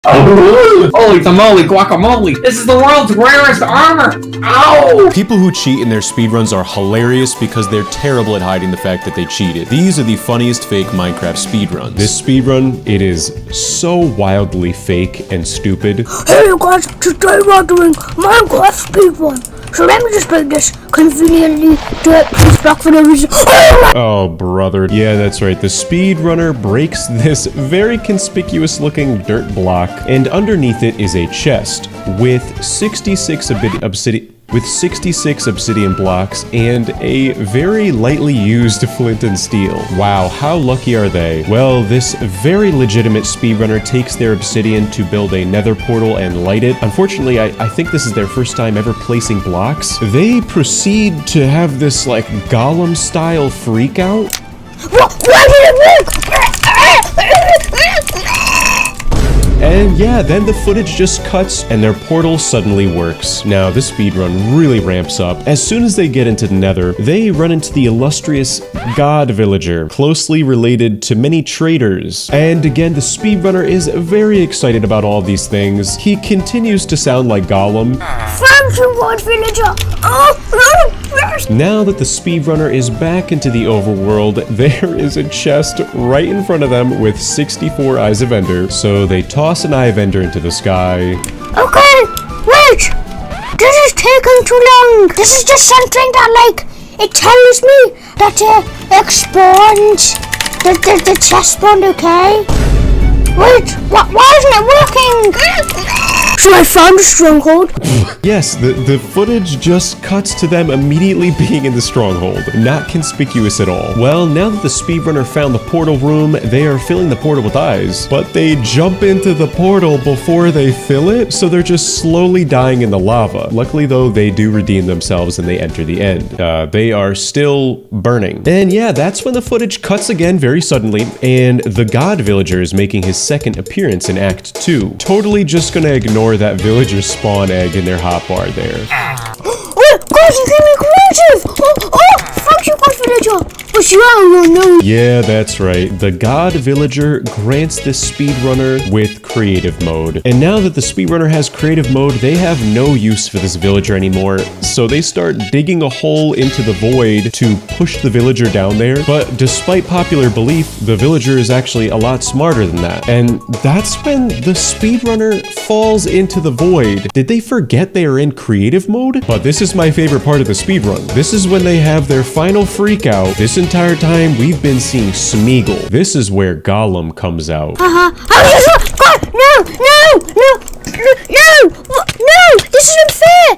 Oh, holy tamale guacamole! This is the world's rarest armor! Ow! People who cheat in their speedruns are hilarious because they're terrible at hiding the fact that they cheated. These are the funniest fake Minecraft speedruns. This speedrun, it is so wildly fake and stupid. Hey you guys, today we're doing Minecraft speedrun. So let me just bring this conveniently to it. Please back for the reason. Oh, brother. Yeah, that's right. The speedrunner breaks this very conspicuous looking dirt block, and underneath it is a chest with 66 obsidian blocks and a very lightly used flint and steel. Wow, how lucky are they? Well, this very legitimate speedrunner takes their obsidian to build a nether portal and light it. Unfortunately, I think this is their first time ever placing blocks. They proceed to have this like Gollum style freak out. Why did it work? And yeah, then the footage just cuts and their portal suddenly works. Now, this speedrun really ramps up. As soon as they get into the nether, they run into the illustrious God Villager, closely related to many traders. And again, the speedrunner is very excited about all these things. He continues to sound like Gollum. Thank you, God Villager. Now that the speedrunner is back into the overworld, there is a chest right in front of them with 64 eyes of Ender. So they toss an eye of Ender into the sky. Okay, wait. This is taking too long. This is just something that, like, it tells me that it spawns. The chest spawned, okay? Wait, why isn't it working? So I found a stronghold. Yes, the footage just cuts to them immediately being in the stronghold. Not conspicuous at all. Well, now that the speedrunner found the portal room, they are filling the portal with eyes, but they jump into the portal before they fill it, so they're just slowly dying in the lava. Luckily though, they do redeem themselves and they enter the end. They are still burning. And yeah, that's when the footage cuts again very suddenly, and the God Villager is making his second appearance in Act 2. Totally just gonna ignore that villager spawn egg in their hotbar there. Oh, guys, you can be creative! Thank you, God Villager! But you don't know. Yeah, that's right. The God Villager grants this speedrunner with creative mode. And now that the speedrunner has creative mode, they have no use for this villager anymore. So they start digging a hole into the void to push the villager down there. But despite popular belief, the villager is actually a lot smarter than that. And that's when the speedrunner falls into the void. Did they forget they are in creative mode? But this is my favorite part of the speedrun. This is when they have their final freak out. This entire time we've been seeing Smeagol. This is where Gollum comes out. God, no! This is unfair!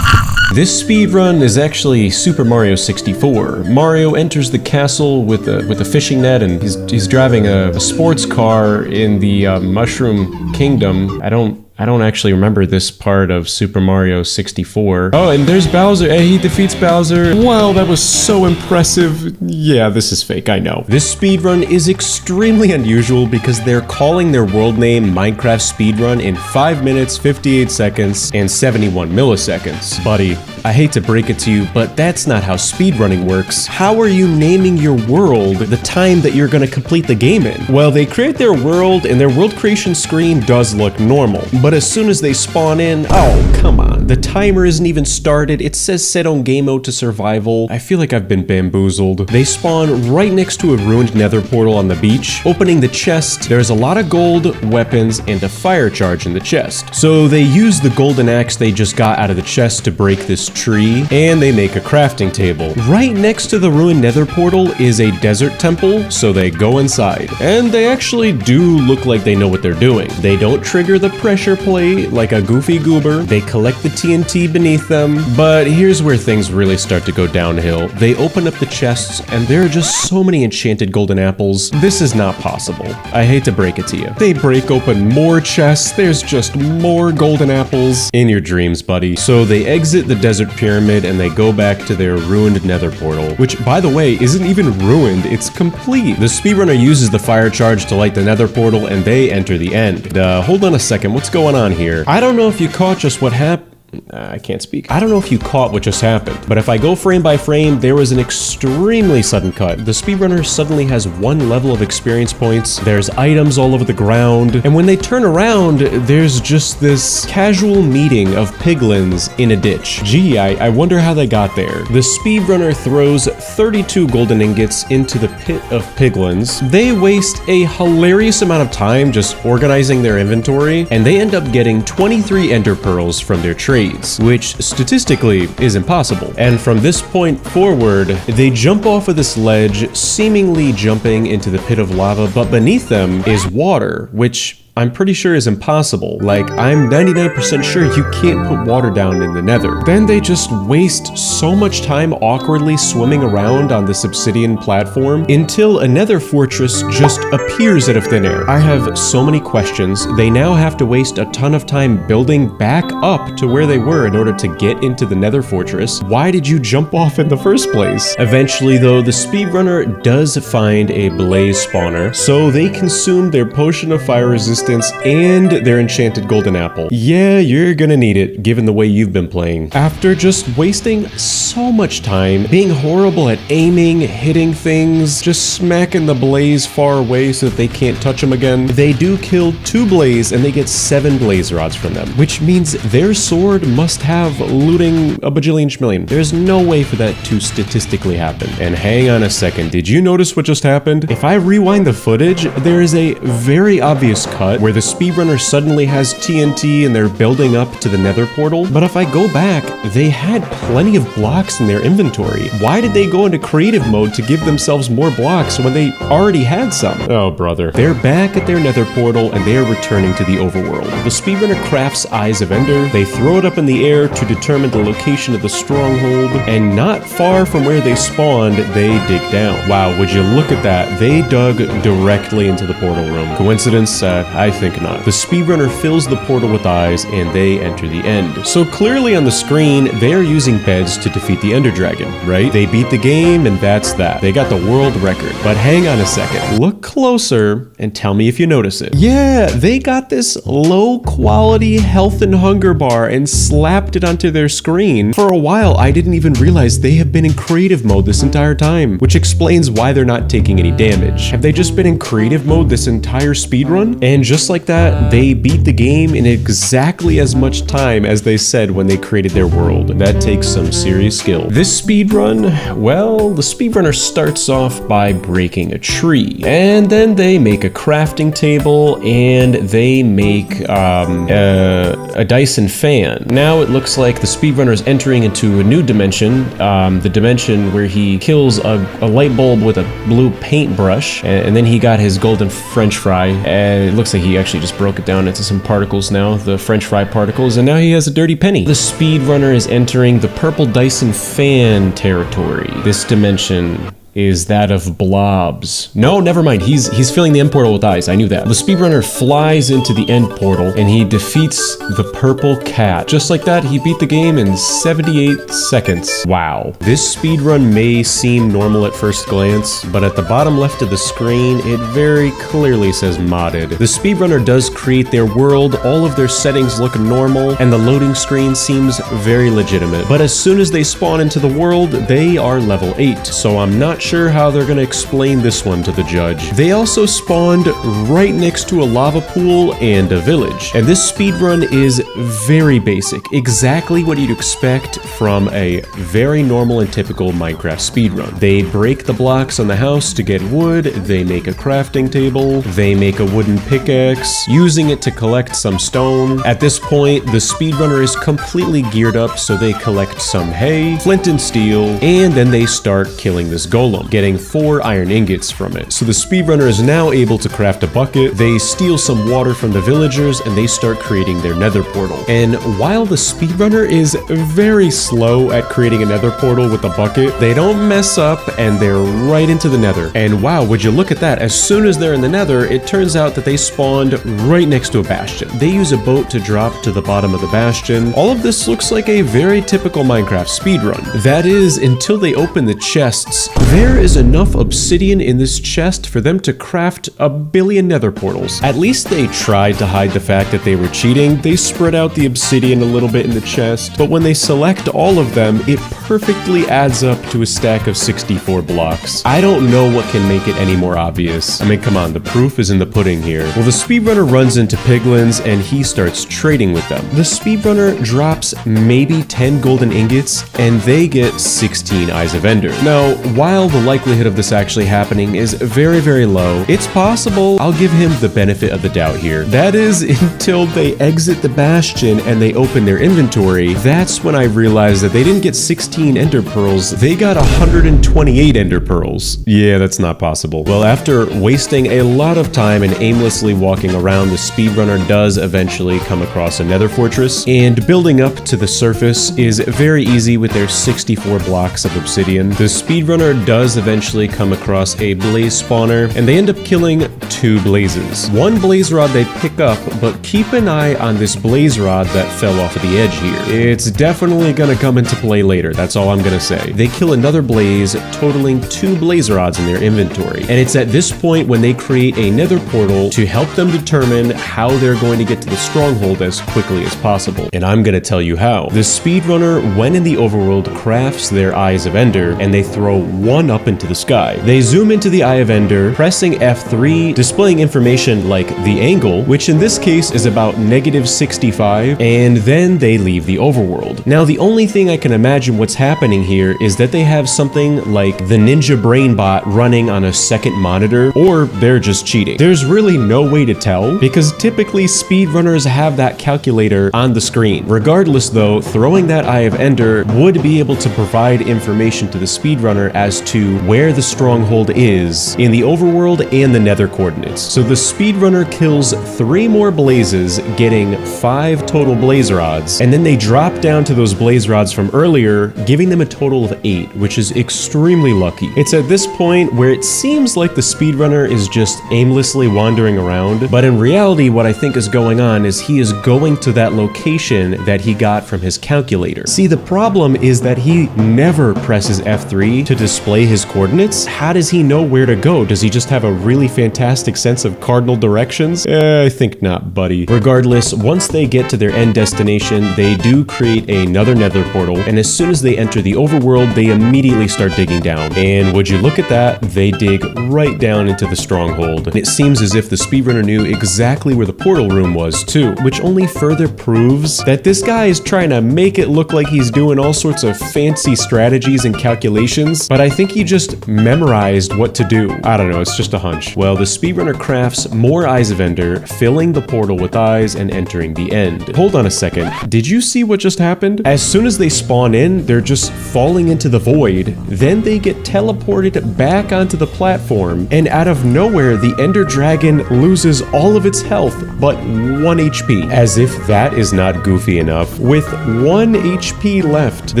This speedrun is actually Super Mario 64. Mario enters the castle with a fishing net, and he's driving a sports car in the Mushroom Kingdom. I don't actually remember this part of Super Mario 64. Oh, and there's Bowser. Hey, he defeats Bowser. Wow, that was so impressive. Yeah, this is fake, I know. This speedrun is extremely unusual because they're calling their world name Minecraft Speedrun in 5 minutes, 58 seconds, and 71 milliseconds. Buddy, I hate to break it to you, but that's not how speedrunning works. How are you naming your world the time that you're gonna complete the game in? Well, they create their world, and their world creation screen does look normal. But as soon as they spawn in, oh, come on. The timer isn't even started. It says set on game mode to survival. I feel like I've been bamboozled. They spawn right next to a ruined nether portal on the beach. Opening the chest, there's a lot of gold, weapons, and a fire charge in the chest. So they use the golden axe they just got out of the chest to break this tree, and they make a crafting table. Right next to the ruined nether portal is a desert temple, so they go inside. And they actually do look like they know what they're doing. They don't trigger the pressure plate like a goofy goober. They collect the TNT beneath them. But here's where things really start to go downhill. They open up the chests, and there are just so many enchanted golden apples. This is not possible. I hate to break it to you. They break open more chests. There's just more golden apples. In your dreams, buddy. So they exit the desert pyramid, and they go back to their ruined nether portal, which, by the way, isn't even ruined. It's complete. The speedrunner uses the fire charge to light the nether portal, and they enter the end. Hold on a second. What's going on here? I don't know if you caught just what happened. I can't speak. I don't know if you caught what just happened, but if I go frame by frame, there was an extremely sudden cut. The speedrunner suddenly has 1 level of experience points, there's items all over the ground, and when they turn around, there's just this casual meeting of piglins in a ditch. Gee, I wonder how they got there. The speedrunner throws 32 golden ingots into the pit of piglins. They waste a hilarious amount of time just organizing their inventory, and they end up getting 23 ender pearls from their trades, which statistically is impossible. And from this point forward, they jump off of this ledge, seemingly jumping into the pit of lava, but beneath them is water, which I'm pretty sure is impossible. Like, I'm 99% sure you can't put water down in the nether. Then they just waste so much time awkwardly swimming around on this obsidian platform until a nether fortress just appears out of thin air. I have so many questions. They now have to waste a ton of time building back up to where they were in order to get into the nether fortress. Why did you jump off in the first place? Eventually though, the speedrunner does find a blaze spawner, so they consume their potion of fire resistance and their enchanted golden apple. Yeah, you're gonna need it, given the way you've been playing. After just wasting so much time, being horrible at aiming, hitting things, just smacking the blaze far away so that they can't touch them again, they do kill 2 blaze and they get 7 blaze rods from them, which means their sword must have looting a bajillion schmillion. There's no way for that to statistically happen. And hang on a second, did you notice what just happened? If I rewind the footage, there is a very obvious cut where the speedrunner suddenly has TNT and they're building up to the nether portal. But if I go back, they had plenty of blocks in their inventory. Why did they go into creative mode to give themselves more blocks when they already had some? Oh, brother. They're back at their nether portal and they are returning to the overworld. The speedrunner crafts Eyes of Ender. They throw it up in the air to determine the location of the stronghold, and not far from where they spawned, they dig down. Wow, would you look at that? They dug directly into the portal room. Coincidence? I think not. The speedrunner fills the portal with eyes and they enter the end. So clearly on the screen, they're using beds to defeat the Ender Dragon, right? They beat the game and that's that. They got the world record. But hang on a second. Look closer and tell me if you notice it. Yeah, they got this low quality health and hunger bar and slapped it onto their screen. For a while, I didn't even realize they have been in creative mode this entire time, which explains why they're not taking any damage. Have they just been in creative mode this entire speedrun? And just like that, they beat the game in exactly as much time as they said when they created their world. That takes some serious skill. This speedrun, well, the speedrunner starts off by breaking a tree, and then they make a crafting table, and they make a Dyson fan. Now it looks like the speedrunner is entering into a new dimension, the dimension where he kills a light bulb with a blue paintbrush, and then he got his golden french fry, and it looks like he actually just broke it down into some particles now, the french fry particles, and now he has a dirty penny. The speedrunner is entering the purple Dyson fan territory. This dimension is that of blobs. No, never mind. He's filling the end portal with eyes. I knew that. The speedrunner flies into the end portal and he defeats the purple cat. Just like that, he beat the game in 78 seconds. Wow. This speedrun may seem normal at first glance, but at the bottom left of the screen, it very clearly says modded. The speedrunner does create their world, all of their settings look normal, and the loading screen seems very legitimate. But as soon as they spawn into the world, they are level 8, so I'm not sure how they're gonna explain this one to the judge. They also spawned right next to a lava pool and a village. And this speedrun is very basic, exactly what you'd expect from a very normal and typical Minecraft speedrun. They break the blocks on the house to get wood, they make a crafting table, they make a wooden pickaxe, using it to collect some stone. At this point, the speedrunner is completely geared up, so they collect some hay, flint and steel, and then they start killing this golem, getting 4 iron ingots from it. So the speedrunner is now able to craft a bucket, they steal some water from the villagers, and they start creating their nether portal. And while the speedrunner is very slow at creating a nether portal with a bucket, they don't mess up and they're right into the nether. And wow, would you look at that, as soon as they're in the nether, it turns out that they spawned right next to a bastion. They use a boat to drop to the bottom of the bastion. All of this looks like a very typical Minecraft speedrun. That is, until they open the chests. there is enough obsidian in this chest for them to craft 1 billion nether portals. At least they tried to hide the fact that they were cheating. They spread out the obsidian a little bit in the chest, but when they select all of them, it perfectly adds up to a stack of 64 blocks. I don't know what can make it any more obvious. I mean, come on, the proof is in the pudding here. Well, the speedrunner runs into piglins and he starts trading with them. The speedrunner drops maybe 10 golden ingots and they get 16 Eyes of Ender. Now, while the likelihood of this actually happening is very, very low, it's possible. I'll give him the benefit of the doubt here. That is until they exit the bastion and they open their inventory. That's when I realized that they didn't get 16 ender pearls, they got 128 ender pearls. Yeah, that's not possible. Well, after wasting a lot of time and aimlessly walking around, the speedrunner does eventually come across a nether fortress, and building up to the surface is very easy with their 64 blocks of obsidian. The speedrunner does eventually come across a blaze spawner, and they end up killing 2 blazes. One blaze rod they pick up, but keep an eye on this blaze rod that fell off of the edge here. It's definitely gonna come into play later, that's all I'm gonna say. They kill another blaze, totaling 2 blaze rods in their inventory. And it's at this point when they create a nether portal to help them determine how they're going to get to the stronghold as quickly as possible. And I'm gonna tell you how. The speedrunner, when in the overworld, crafts their Eyes of Ender, and they throw one up into the sky. They zoom into the Eye of Ender, pressing F3, displaying information like the angle, which in this case is about -65, and then they leave the overworld. Now, the only thing I can imagine what's happening here is that they have something like the Ninja Brain Bot running on a second monitor, or they're just cheating. There's really no way to tell, because typically speedrunners have that calculator on the screen. Regardless though, throwing that Eye of Ender would be able to provide information to the speedrunner as to where the stronghold is in the overworld and the nether coordinates. So the speedrunner kills 3 more blazes, getting 5 total blaze rods, and then they drop down to those blaze rods from earlier, giving them a total of 8, which is extremely lucky. It's at this point where it seems like the speedrunner is just aimlessly wandering around, but in reality what I think is going on is he is going to that location that he got from his calculator. See, the problem is that he never presses F3 to display his coordinates. How does he know where to go? Does he just have a really fantastic sense of cardinal directions? I think not, buddy. Regardless, once they get to their end destination, they do create another nether portal, and as soon as they enter the overworld, they immediately start digging down. And would you look at that, they dig right down into the stronghold. And it seems as if the speedrunner knew exactly where the portal room was too, which only further proves that this guy is trying to make it look like he's doing all sorts of fancy strategies and calculations, but I think he just memorized what to do. I don't know, it's just a hunch. Well, the speedrunner crafts more Eyes of Ender, filling the portal with eyes and entering the end. Hold on a second, did you see what just happened? As soon as they spawn in, they're just falling into the void, then they get teleported back onto the platform, and out of nowhere, the Ender Dragon loses all of its health, but 1 HP. As if that is not goofy enough. With 1 HP left, the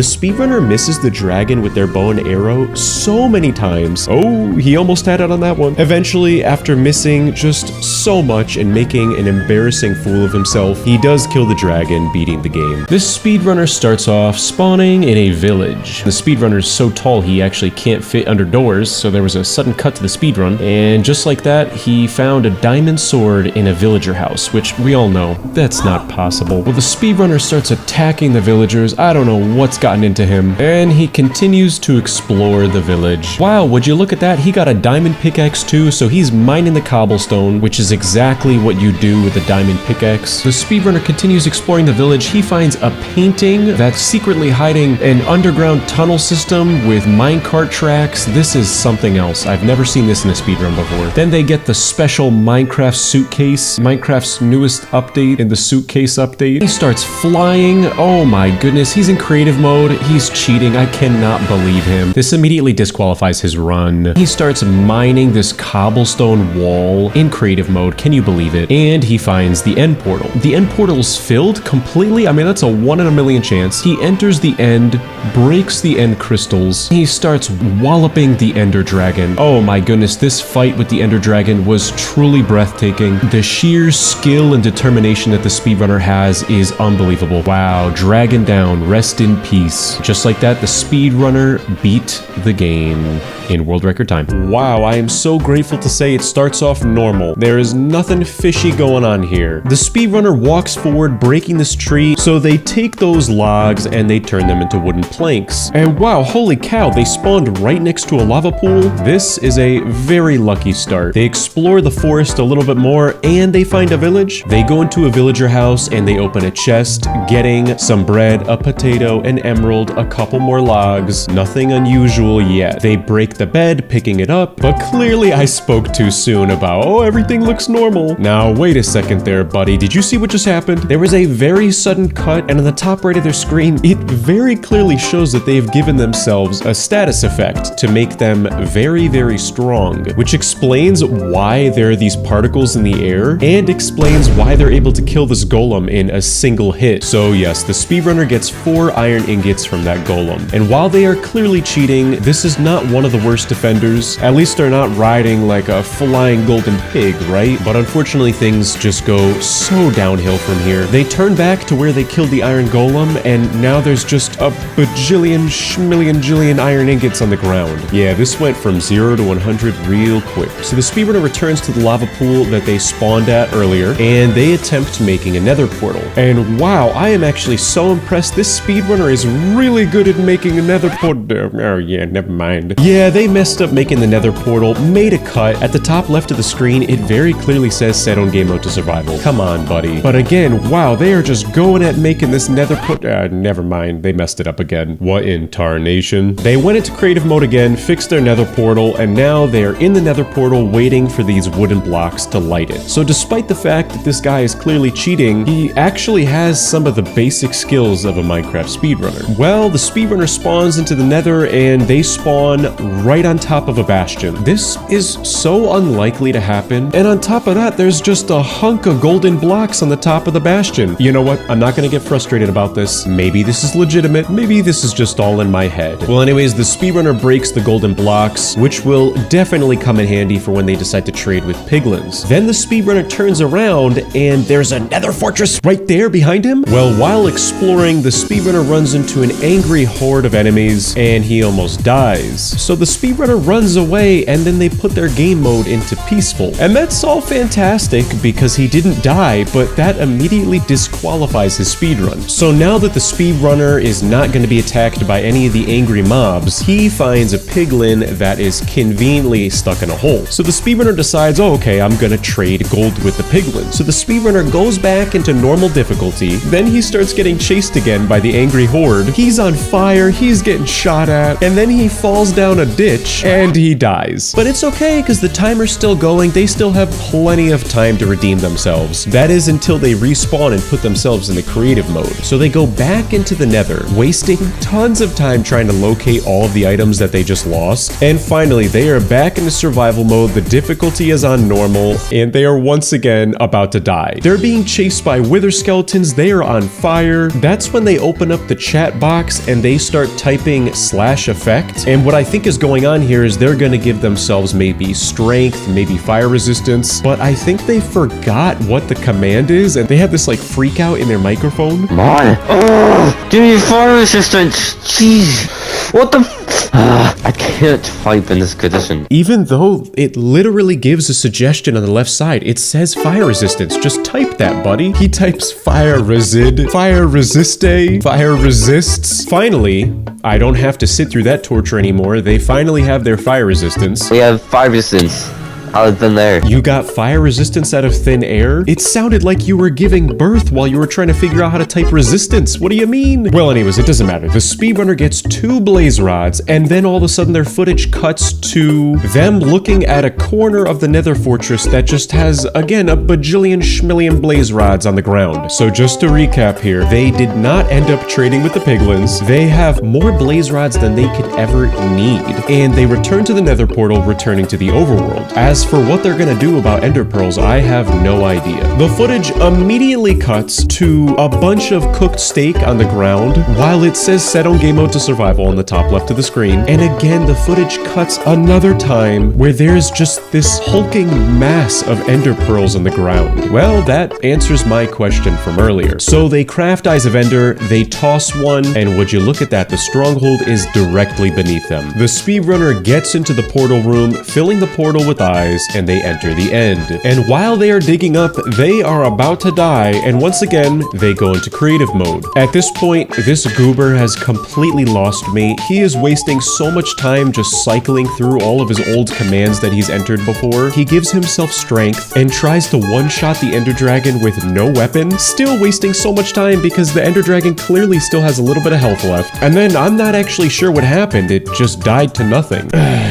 speedrunner misses the dragon with their bow and arrow so many times. Oh, he almost had it on that one. Eventually, after missing just so much and making an embarrassing fool of himself, he does kill the dragon, beating the game. This speedrunner starts off spawning in a village. The speedrunner is so tall he actually can't fit under doors, so there was a sudden cut to the speedrun, and just like that, he found a diamond sword in a villager house, which we all know, that's not possible. Well, the speedrunner starts attacking the villagers. I don't know what's gotten into him, and he continues to explore the village. Wow, would you look at that? He got a diamond pickaxe too, so he's mining the cobblestone, which is exactly what you do with a diamond pickaxe. The speedrunner continues exploring the village. He finds a painting that's secretly hiding an underground tunnel system with minecart tracks. This is something else. I've never seen this in a speedrun before. Then they get the special Minecraft suitcase, Minecraft's newest update in the suitcase update. He starts flying. Oh my goodness, he's in creative mode. He's cheating. I cannot believe him. This immediately disqualifies his run. He starts mining this cobblestone wall in creative mode. Can you believe it? And he finds the end portal. The end portal's filled completely. I mean, that's a 1 in a million chance. He enters the end, breaks the end crystals. He starts walloping the Ender Dragon. Oh my goodness, this fight with the Ender Dragon was truly breathtaking. The sheer skill and determination that the speedrunner has is unbelievable. Wow, dragon down, rest in peace. Just like that, the speedrunner beat the game. in world record time. Wow, I am so grateful to say it starts off normal. There is nothing fishy going on here. The speedrunner walks forward, breaking this tree, so they take those logs and they turn them into wooden planks. And wow, holy cow, they spawned right next to a lava pool. This is a very lucky start. They explore the forest a little bit more and they find a village. They go into a villager house and they open a chest, getting some bread, a potato, an emerald, a couple more logs. Nothing unusual yet. They break the bed, picking it up, but clearly I spoke too soon about, oh, everything looks normal. Now, wait a second there, buddy. Did you see what just happened? There was a very sudden cut, and on the top right of their screen, it very clearly shows that they've given themselves a status effect to make them very, very strong, which explains why there are these particles in the air and explains why they're able to kill this golem in a single hit. So yes, the speedrunner gets 4 iron ingots from that golem. And while they are clearly cheating, this is not one of the worst defenders. At least they're not riding like a flying golden pig, right? But unfortunately, things just go so downhill from here. They turn back to where they killed the iron golem, and now there's just a bajillion, schmillion, jillion iron ingots on the ground. Yeah, this went from 0 to 100 real quick. So the speedrunner returns to the lava pool that they spawned at earlier, and they attempt making a nether portal. And wow, I am actually so impressed. This speedrunner is really good at making a nether portal. Oh yeah, never mind. Yeah, they messed up making the nether portal, made a cut. At the top left of the screen, it very clearly says set on game mode to survival. Come on, buddy. But again, wow, they are just going at making this nether portal. Never mind, they messed it up again. What in tarnation? They went into creative mode again, fixed their nether portal, and now they are in the nether portal waiting for these wooden blocks to light it. So despite the fact that this guy is clearly cheating, he actually has some of the basic skills of a Minecraft speedrunner. Well, the speedrunner spawns into the nether and they spawn right on top of a bastion. This is so unlikely to happen. And on top of that, there's just a hunk of golden blocks on the top of the bastion. You know what? I'm not gonna get frustrated about this. Maybe this is legitimate. Maybe this is just all in my head. Well, anyways, the speedrunner breaks the golden blocks, which will definitely come in handy for when they decide to trade with piglins. Then the speedrunner turns around and there's a nether fortress right there behind him. Well, while exploring, the speedrunner runs into an angry horde of enemies and he almost dies. So the speedrunner runs away and then they put their game mode into peaceful. And that's all fantastic because he didn't die, but that immediately disqualifies his speedrun. So now that the speedrunner is not going to be attacked by any of the angry mobs, he finds a piglin that is conveniently stuck in a hole. So the speedrunner decides, oh, okay, I'm gonna trade gold with the piglin. So the speedrunner goes back into normal difficulty, then he starts getting chased again by the angry horde. He's on fire, he's getting shot at, and then he falls down a ditch and he dies. But it's okay because the timer's still going, they still have plenty of time to redeem themselves. That is until they respawn and put themselves in the creative mode. So they go back into the nether, wasting tons of time trying to locate all of the items that they just lost. And finally, they are back into survival mode, the difficulty is on normal, and they are once again about to die. They're being chased by wither skeletons, they are on fire. That's when they open up the chat box and they start typing /effect. And what I think is going on here is they're gonna give themselves maybe strength, maybe fire resistance, but I think they forgot what the command is and they have this like freak out in their microphone. Come on. Oh, give me fire resistance. Jeez. What the I can't type in this condition. Even though it literally gives a suggestion on the left side, it says fire resistance. Just type that, buddy. He types fire resid, fire resiste, fire resists. Finally, I don't have to sit through that torture anymore. They finally have their fire resistance. We have fire resistance. Out of thin air. You got fire resistance out of thin air? It sounded like you were giving birth while you were trying to figure out how to type resistance. What do you mean? Well, anyways, it doesn't matter. The speedrunner gets 2 blaze rods, and then all of a sudden their footage cuts to them looking at a corner of the nether fortress that just has, again, a bajillion schmillion blaze rods on the ground. So just to recap here, they did not end up trading with the piglins. They have more blaze rods than they could ever need. And they return to the nether portal, returning to the overworld. As As for what they're gonna do about ender pearls, I have no idea. The footage immediately cuts to a bunch of cooked steak on the ground, while it says set on game mode to survival on the top left of the screen. And again, the footage cuts another time where there's just this hulking mass of ender pearls on the ground. Well, that answers my question from earlier. So they craft Eyes of Ender, they toss one, and would you look at that, the stronghold is directly beneath them. The speedrunner gets into the portal room, filling the portal with eyes, and they enter the end. And while they are digging up, they are about to die, and once again, they go into creative mode. At this point, this goober has completely lost me. He is wasting so much time just cycling through all of his old commands that he's entered before. He gives himself strength and tries to one-shot the Ender Dragon with no weapon, still wasting so much time because the Ender Dragon clearly still has a little bit of health left. And then I'm not actually sure what happened, it just died to nothing.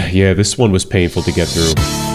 Yeah, this one was painful to get through.